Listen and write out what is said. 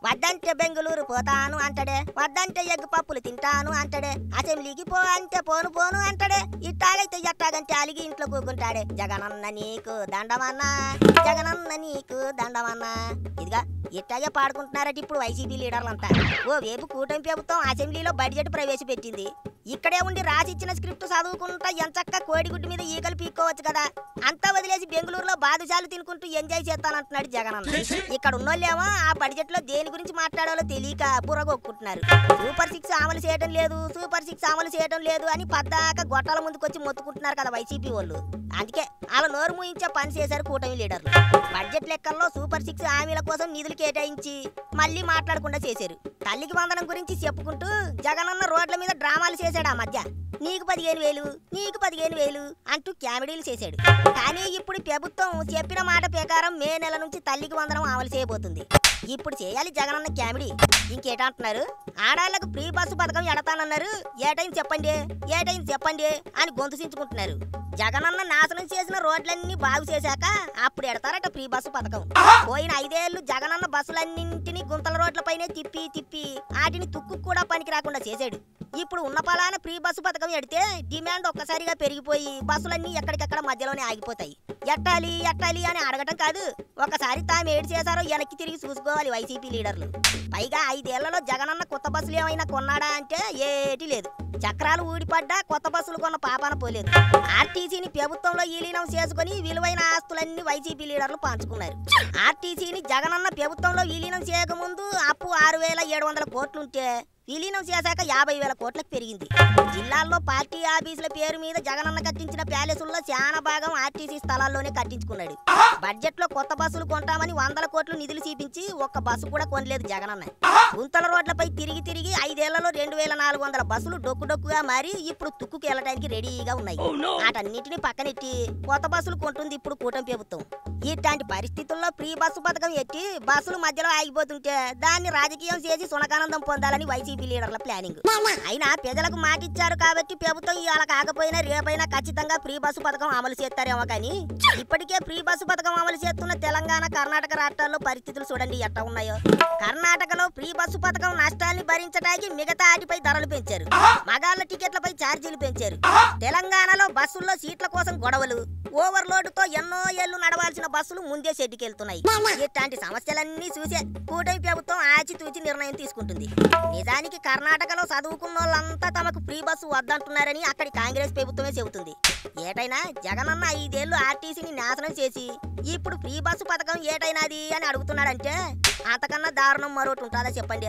వద్దంటే బెంగళూరు పోతాను అంటాడే, వద్దంటే ఎగ్గు పప్పులు తింటాను అంటాడే, అసెంబ్లీకి పో అంటే పోను పోను అంటాడే. ఇట్టాగైతే ఎట్టాగంటే అలిగి ఇంట్లో కూకుంటాడే. జగనన్న నీకు దండమన్నా, జగనన్న నీకు దండమన్నా. ఇదిగా ఇట్టాగే పాడుకుంటున్నారట ఇప్పుడు వైసీపీ లీడర్లంతా. ఓ వేపు కూటమి ప్రభుత్వం అసెంబ్లీలో బడ్జెట్ ప్రవేశపెట్టింది. ఇక్కడే ఉండి రాసిచ్చిన స్క్రిప్ట్ చదువుకుంటా ఎంచక్క కోడిగుడ్డు మీద ఈగలు పీక్కోవచ్చు కదా. అంతా వదిలేసి బెంగళూరులో బాదుషాలు తినుకుంటూ ఎంజాయ్ చేస్తానంటున్నాడు జగనన్న. ఇక్కడ ఉన్నోళ్ళేమో ఆ బడ్జెట్ లో దేని గురించి మాట్లాడాలో తెలియక బుర్రగొక్కుంటున్నారు. సూపర్ 6 అమలు చేయడం లేదు, సూపర్ 6 అమలు చేయడం లేదు అని పద్దాక గొట్టాల ముందుకొచ్చి మొత్తుకుంటున్నారు కదా వైసీపీ వాళ్ళు. అందుకే అలా నోరు మూయించే పని చేశారు కూటమి లీడర్లు. బడ్జెట్ లెక్కల్లో సూపర్ 6 హామీల కోసం నిధులు కేటాయించి మళ్ళీ మాట్లాడకుండా చేశారు. తల్లికి వందనం గురించి చెప్పుకుంటూ జగనన్న రోడ్ల మీద డ్రామాలు చేశాడు. ఆ మధ్య నీకు 15,000 నీకు 15,000 అంటూ కామెడీలు చేశాడు. కానీ ఇప్పుడు ప్రభుత్వం చెప్పిన మాట ప్రకారం మే నెల నుంచి తల్లికి వందనం అమలు చేయబోతుంది. ఇప్పుడు చేయాలి జగనన్న కామెడీ. ఇంకేటంటున్నారు, ఆడాళ్లకు ఫ్రీ బస్సు పథకం ఎడతానన్నారు, ఏటైంది చెప్పండి, ఏటైంది చెప్పండి అని గొంతుసించుకుంటున్నారు. జగనన్న నాశనం చేసిన రోడ్లన్నీ బాగు చేశాక అప్పుడు ఎడతారట ఫ్రీ బస్సు పథకం. పోయిన 5 ఏళ్లు జగనన్న బస్సులన్నింటినీ గుంతల రోడ్లపైనే తిప్పి తిప్పి వాటిని తుక్కు కూడా పనికి రాకుండా చేశాడు. ఇప్పుడు ఉన్న పలాన ఫ్రీ బస్సు పథకం ఎడితే డిమాండ్ ఒక్కసారిగా పెరిగిపోయి బస్సులన్నీ ఎక్కడికక్కడ మధ్యలోనే ఆగిపోతాయి. ఎట్టాలి ఎట్టాలి అని అడగటం కాదు, ఒకసారి తాము ఏడు చేశారో వెనక్కి తిరిగి చూసుకోవాలి వైసీపీ లీడర్లు. పైగా 5 ఏళ్లలో జగనన్న కొత్త బస్సులు ఏమైనా కొన్నాడా అంటే ఏటి లేదు. చక్రాలు ఊడిపడ్డా కొత్త బస్సులు కొన్న పాపాన పోలేదు. ఆర్టీసీని ప్రభుత్వంలో విలీనం చేసుకుని విలువైన ఆస్తులన్నీ వైసీపీ లీడర్లు పంచుకున్నారు. ఆర్టీసీని జగనన్న ప్రభుత్వంలో విలీనం చేయకముందు అప్పు 6,700 కోట్లుంటే విలీనం చేశాక 50,000 కోట్లకు పెరిగింది. జిల్లాల్లో పార్టీ ఆఫీసుల పేరు మీద జగనన్న కట్టించిన ప్యాలెసుల్లో చాలా భాగం ఆర్టీసీ స్థలాల్లోనే కట్టించుకున్నాడు. బడ్జెట్ లో కొత్త బస్సులు కొంటామని 100 కోట్లు నిధులు చూపించి ఒక్క బస్సు కూడా కొనలేదు జగనన్న. గుంతల రోడ్లపై తిరిగి తిరిగి 5 ఏళ్లలో 2,400 బస్సులు డొక్కుగా మారి ఇప్పుడు తుక్కుకు వెళ్ళడానికి రెడీగా ఉన్నాయి. వాటన్నిటిని పక్కనెట్టి కొత్త బస్సులు కొంటుంది ఇప్పుడు కూటమి ప్రభుత్వం. ఇట్లాంటి పరిస్థితుల్లో ఫ్రీ బస్సు పథకం ఎట్టి బస్సులు మధ్యలో ఆగిపోతుంటే దాన్ని రాజకీయం చేసి సునకానందం పొందాలని వైసీపీ లీడర్ల ప్లానింగ్. అయినా ప్రజలకు మాటిచ్చారు కాబట్టి ప్రభుత్వం ఇవాళ కాకపోయినా రేపైనా ఖచ్చితంగా ఫ్రీ బస్సు పథకం అమలు చేస్తారేమో. కానీ ఇప్పటికే ఫ్రీ బస్సు పథకం అమలు చేస్తున్న తెలంగాణ, కర్ణాటక రాష్ట్రాల్లో పరిస్థితులు చూడండి ఎట్లా ఉన్నాయో. కర్ణాటకలో ఫ్రీ బస్సు పథకం నష్టాన్ని భరించడానికి మిగతా వాటిపై ధరలు పెంచారు, మగాళ్ళ టికెట్లపై ఛార్జీలు పెంచారు. తెలంగాణలో బస్సుల్లో సీట్ల కోసం గొడవలు, ఓవర్లోడ్తో ఎన్నో ఏళ్లు నడవాల్సిన బస్సులు ముందే షెడ్డుకెళ్తున్నాయి. ఇట్లాంటి సమస్యలన్నీ చూసే కూటమి ప్రభుత్వం ఆచితూచి నిర్ణయం తీసుకుంటుంది. నిజానికి కర్ణాటకలో చదువుకున్న వాళ్ళంతా తమకు ఫ్రీ బస్సు వద్దంటున్నారని అక్కడి కాంగ్రెస్ ప్రభుత్వమే చెబుతుంది. ఏటైనా జగనన్న 5 ఏళ్లు ఆర్టీసీని నాశనం చేసి ఇప్పుడు ఫ్రీ బస్సు పథకం ఏటైనాది అని అడుగుతున్నాడంటే అంతకన్నా దారుణం మరొకటి ఉంటుందా చెప్పండి.